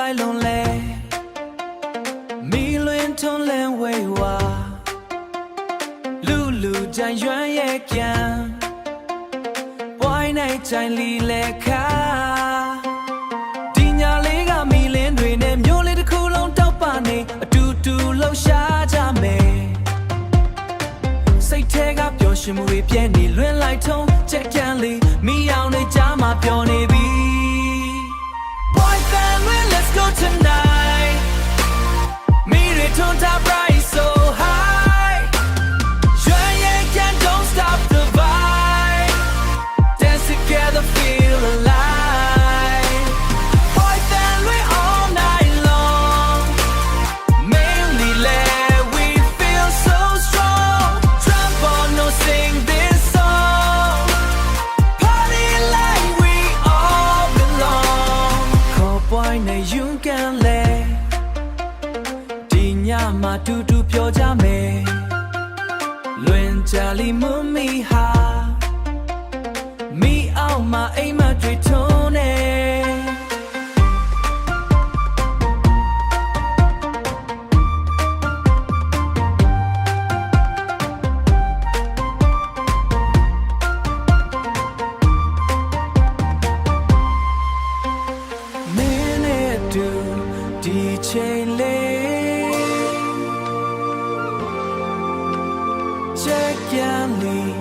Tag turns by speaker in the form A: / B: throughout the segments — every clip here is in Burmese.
A: လိုက်လုံးလဲမီလွင်ထွန်းလင်းဝေဝါလူလူကြံရွမ်းရဲ့ကြံဝိုင်းနိုင်ကြိုင်လီလဲခါဒီညာလေးကမီလင်းတွေနဲ့မျိုးလေးတစ်ခုလုံးတောက်ပါနေအတူတူလှူရှားကြမယ်စိတ်ထဲကပျော်ရွှင်မှုတွေပြည့်နေလွင်လိုက်ထုံးချက်ကန်လေးမိအောင်နေကြမှာပျော်နေပြီ Boy family let's go tonight မိတွေထွန်းတာ bright so high yeah can don't stop the vibe dance together feel alive Boy family all night long mainly let we feel so strong jump on no sing this song party like we all belong call boy na you can let ဒီညမှာတူတူပြောကြမယ်လွင်ကြလီမမီဟာမီအောင်မအိမ်မတွေ့ထုံးနေမင်းနဲ့တူဒီချိန်လေးcheck can leave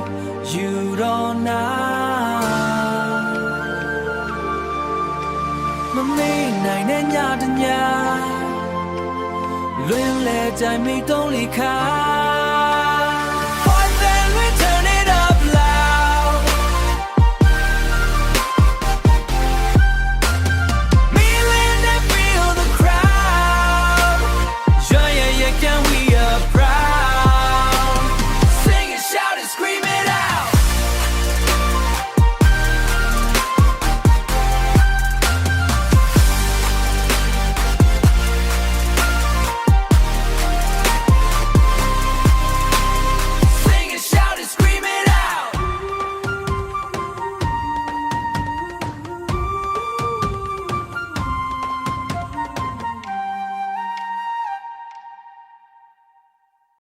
A: you don't know မမေးနိုင်တဲ့ညတညလွင်လဲကြိုင်မိတုံးလိခါ